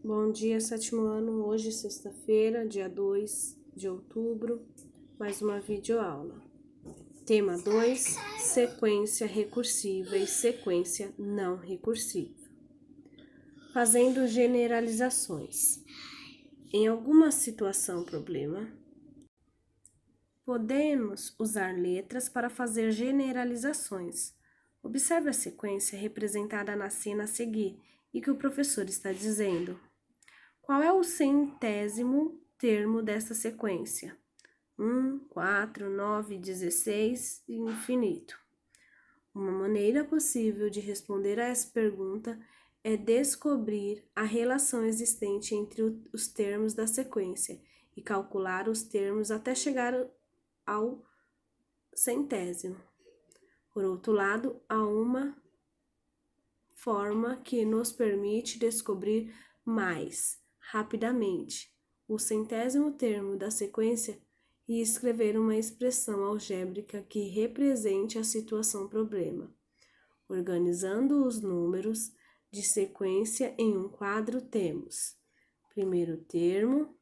Bom dia, sétimo ano. Hoje, sexta-feira, dia 2 de outubro, mais uma videoaula. Tema 2, sequência recursiva e sequência não recursiva. Fazendo generalizações. Em alguma situação problema, podemos usar letras para fazer generalizações. Observe a sequência representada na cena a seguir e que o professor está dizendo. Qual é o centésimo termo dessa sequência? 1, 4, 9, 16 e infinito. Uma maneira possível de responder a essa pergunta é descobrir a relação existente entre os termos da sequência e calcular os termos até chegar ao centésimo. Por outro lado, há uma forma que nos permite descobrir mais rapidamente o centésimo termo da sequência e escrever uma expressão algébrica que represente a situação problema, organizando os números de sequência em um quadro. Temos primeiro termo,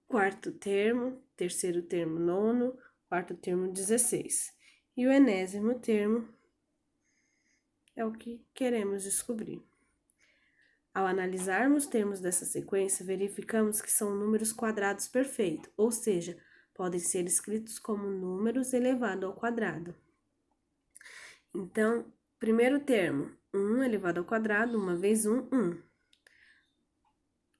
quarto termo, terceiro termo, nono, quarto termo, 16. E o enésimo termo é o que queremos descobrir. Ao analisarmos termos dessa sequência, verificamos que são números quadrados perfeitos, ou seja, podem ser escritos como números elevado ao quadrado. Então, primeiro termo, 1 elevado ao quadrado, 1 vezes 1, 1.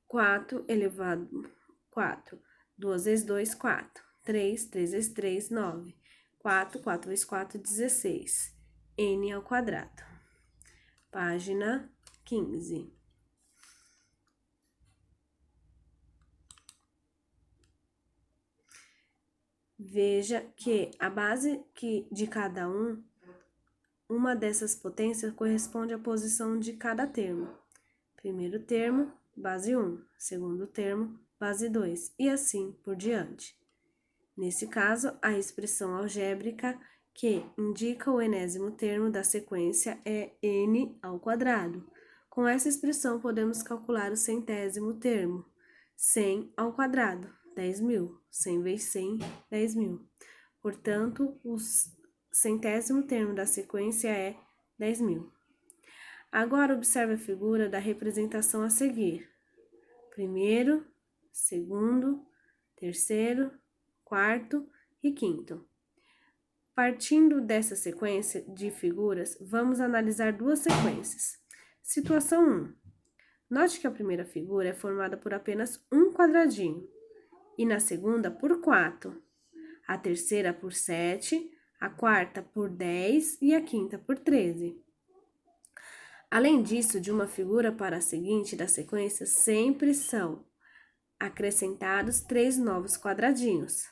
4 elevado a 4, 2 vezes 2, 4. 3, 3 vezes 3, 9. 4, 4 vezes 4, 16. N ao quadrado. Página 15. Veja que a base de cada uma dessas potências corresponde à posição de cada termo. Primeiro termo, base 1. Segundo termo, base 2. E assim por diante. Nesse caso, a expressão algébrica que indica o enésimo termo da sequência é n ao quadrado. Com essa expressão, podemos calcular o centésimo termo, 100 ao quadrado, 10.000. 100 vezes 100, 10.000. Portanto, o centésimo termo da sequência é 10.000. Agora, observe a figura da representação a seguir. Primeiro, segundo, terceiro, quarto e quinto. Partindo dessa sequência de figuras, vamos analisar duas sequências. Situação 1. Note que a primeira figura é formada por apenas um quadradinho, e na segunda por 4, a terceira por 7, a quarta por 10 e a quinta por 13. Além disso, de uma figura para a seguinte da sequência, sempre são acrescentados 3 novos quadradinhos.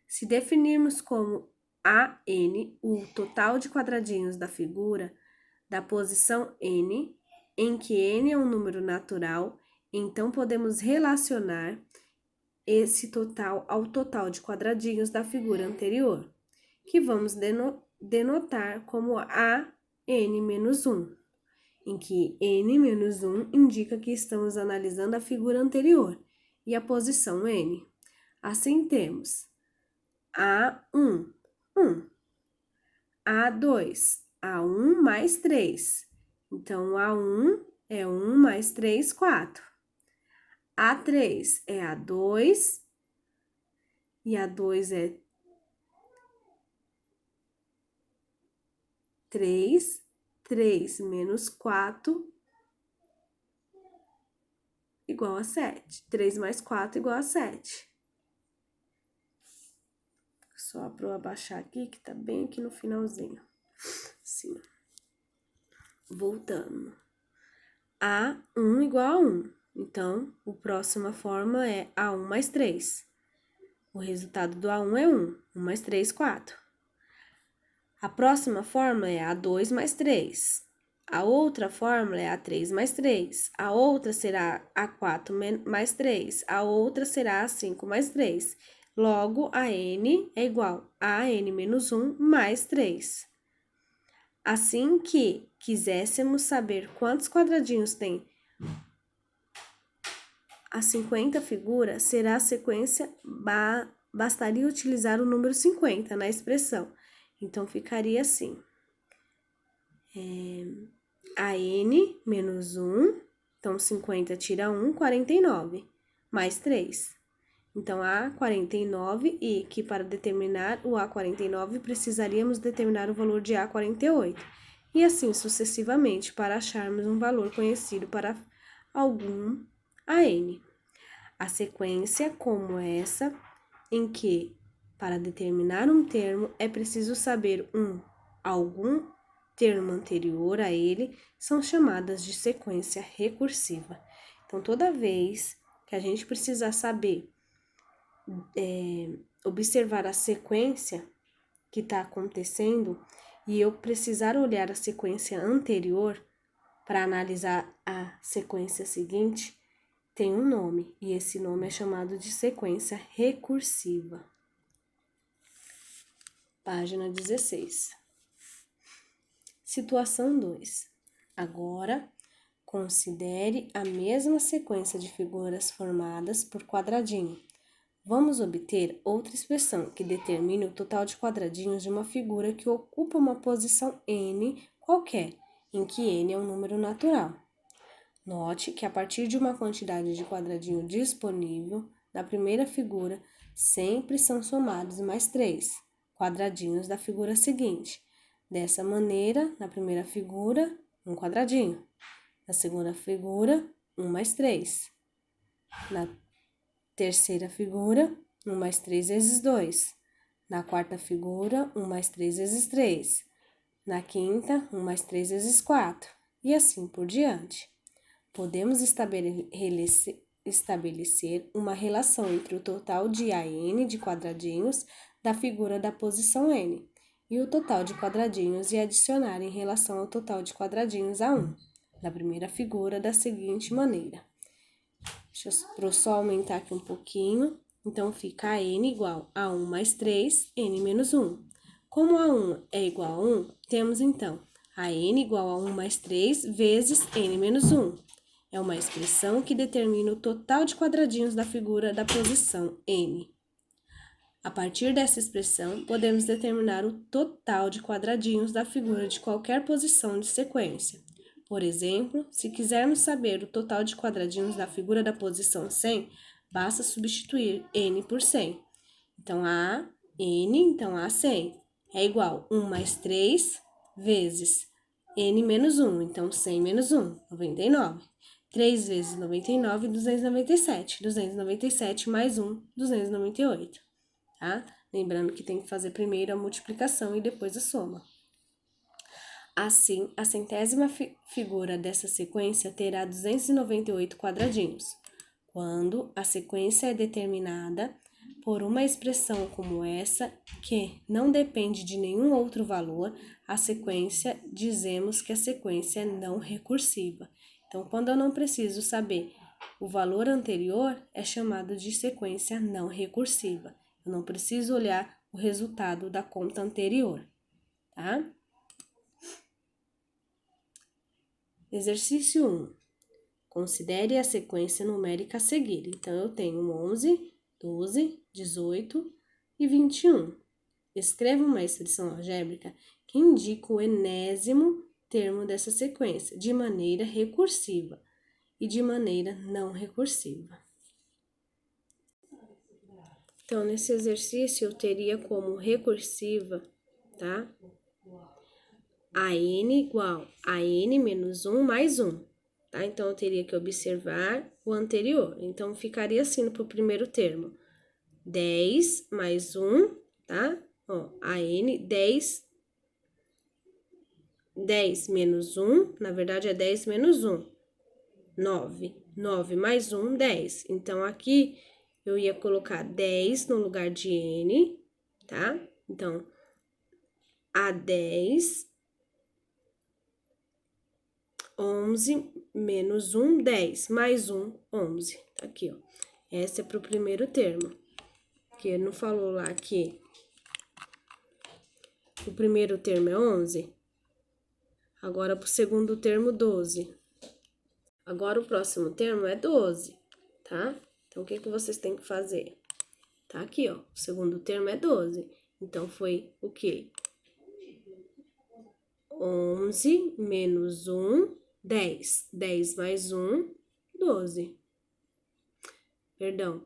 Se definirmos como AN o total de quadradinhos da figura da posição N, em que N é um número natural, então podemos relacionar esse total ao total de quadradinhos da figura anterior, que vamos denotar como AN-1, em que N-1 indica que estamos analisando a figura anterior e a posição N. Assim temos A1, 1, A2, A1 mais 3, então A1 é 1 mais 3, 4. A3 é A2 e A2 é 3, 3 menos 4 igual a 7. 3 mais 4 igual a 7. Só para eu abaixar aqui, que tá bem aqui no finalzinho. Assim. Voltando. A1 igual a 1. Então, a próxima fórmula é A1 mais 3. O resultado do A1 é 1. 1 mais 3, 4. A próxima fórmula é A2 mais 3. A outra fórmula é A3 mais 3. A outra será A4 mais 3. A outra será A5 mais 3. Logo, a N é igual a N menos 1 mais 3. Assim que quiséssemos saber quantos quadradinhos tem a 50 figura será a sequência, bastaria utilizar o número 50 na expressão. Então, ficaria assim. AN menos 1, então 50 tira 1, 49, mais 3. Então, A49 e que para determinar o A49 precisaríamos determinar o valor de A48. E assim sucessivamente para acharmos um valor conhecido para algum AN. A sequência como essa, em que para determinar um termo é preciso saber algum termo anterior a ele, são chamadas de sequência recursiva. Então, toda vez que a gente precisar saber observar a sequência que está acontecendo e eu precisar olhar a sequência anterior para analisar a sequência seguinte, tem um nome, e esse nome é chamado de sequência recursiva. Página 16. Situação 2. Agora, considere a mesma sequência de figuras formadas por quadradinho. Vamos obter outra expressão que determine o total de quadradinhos de uma figura que ocupa uma posição n qualquer, em que n é um número natural. Note que a partir de uma quantidade de quadradinho disponível, na primeira figura, sempre são somados mais 3 quadradinhos da figura seguinte. Dessa maneira, na primeira figura, um quadradinho. Na segunda figura, 1 mais 3. Na terceira figura, 1 mais 3 vezes 2. Na quarta figura, 1 mais 3 vezes 3. Na quinta, 1 mais 3 vezes 4. E assim por diante. Podemos estabelecer uma relação entre o total de AN de quadradinhos da figura da posição N e o total de quadradinhos e adicionar em relação ao total de quadradinhos A1, da primeira figura, da seguinte maneira. Deixa eu só aumentar aqui um pouquinho. Então, fica AN igual a 1 mais 3, N menos 1. Como A1 é igual a 1, temos então AN igual a 1 mais 3 vezes N menos 1. É uma expressão que determina o total de quadradinhos da figura da posição N. A partir dessa expressão, podemos determinar o total de quadradinhos da figura de qualquer posição de sequência. Por exemplo, se quisermos saber o total de quadradinhos da figura da posição 100, basta substituir n por 100. Então, então A 100 é igual a 1 mais 3 vezes n menos 1. Então, 100 menos 1, 99. 3 vezes 99, 297. 297 mais 1, 298. Tá? Lembrando que tem que fazer primeiro a multiplicação e depois a soma. Assim, a centésima figura dessa sequência terá 298 quadradinhos. Quando a sequência é determinada por uma expressão como essa, que não depende de nenhum outro valor, a sequência, dizemos que a sequência é não recursiva. Então, quando eu não preciso saber o valor anterior, é chamado de sequência não recursiva. Eu não preciso olhar o resultado da conta anterior, tá? Exercício 1. Considere a sequência numérica a seguir. Então, eu tenho 11, 12, 18 e 21. Escreva uma expressão algébrica que indica o enésimo termo dessa sequência, de maneira recursiva e de maneira não recursiva. Então, nesse exercício, eu teria como recursiva, tá? AN igual a N menos 1 mais 1, tá? Então, eu teria que observar o anterior. Então, ficaria assim para o primeiro termo. 10 mais 1, tá? Ó, AN, 10 menos 1, na verdade é 10 menos 1, 9. 9 mais 1, 10. Então, aqui eu ia colocar 10 no lugar de N, tá? Então, A10, 11 menos 1, 10, mais 1, 11. Aqui, ó. Essa é para o primeiro termo, que não falou lá que o primeiro termo é 11. Agora, para o segundo termo, 12. Agora, o próximo termo é 12, tá? Então, o que que vocês têm que fazer? Tá aqui, ó, o segundo termo é 12. Então, foi o quê? 11 menos 1, 10. 10 mais 1, 12. Perdão.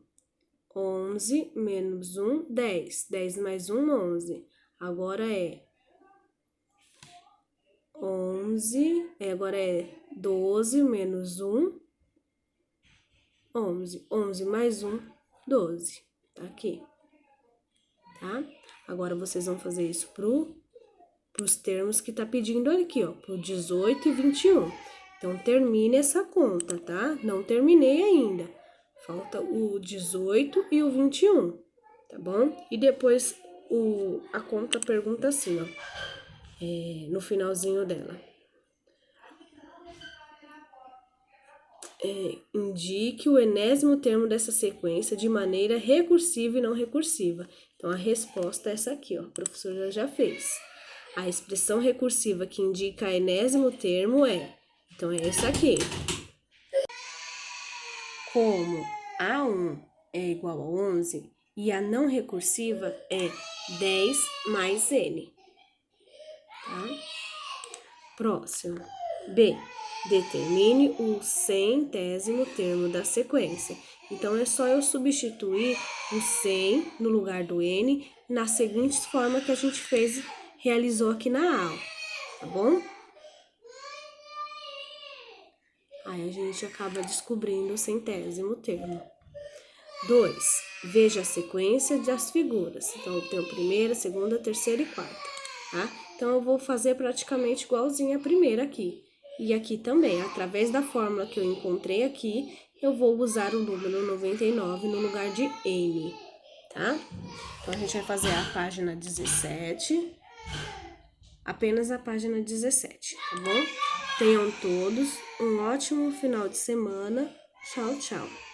11 menos 1, 10. 10 mais 1, 11. Agora é 12 menos 1, 11. 11 mais 1, 12. Tá aqui. Tá? Agora, vocês vão fazer isso pros termos que tá pedindo aqui, ó. Pro 18 e 21. Então, termine essa conta, tá? Não terminei ainda. Falta o 18 e o 21, tá bom? E depois a conta pergunta assim, ó. No finalzinho dela. Indique o enésimo termo dessa sequência de maneira recursiva e não recursiva. Então, a resposta é essa aqui, ó. O professor já fez. A expressão recursiva que indica enésimo termo então, é essa aqui. Como A1 é igual a 11 e a não recursiva é 10 mais N. Tá? Próximo. B. Determine o centésimo termo da sequência. Então, é só eu substituir o 100 no lugar do N na seguinte forma que a gente realizou aqui na aula, tá bom? Aí a gente acaba descobrindo o centésimo termo. 2. Veja a sequência das figuras. Então, eu tenho primeira, segunda, terceira e quarta, tá? Então, eu vou fazer praticamente igualzinho a primeira aqui. E aqui também, através da fórmula que eu encontrei aqui, eu vou usar o número 99 no lugar de N, tá? Então, a gente vai fazer a página 17, apenas a página 17, tá bom? Tenham todos um ótimo final de semana. Tchau, tchau.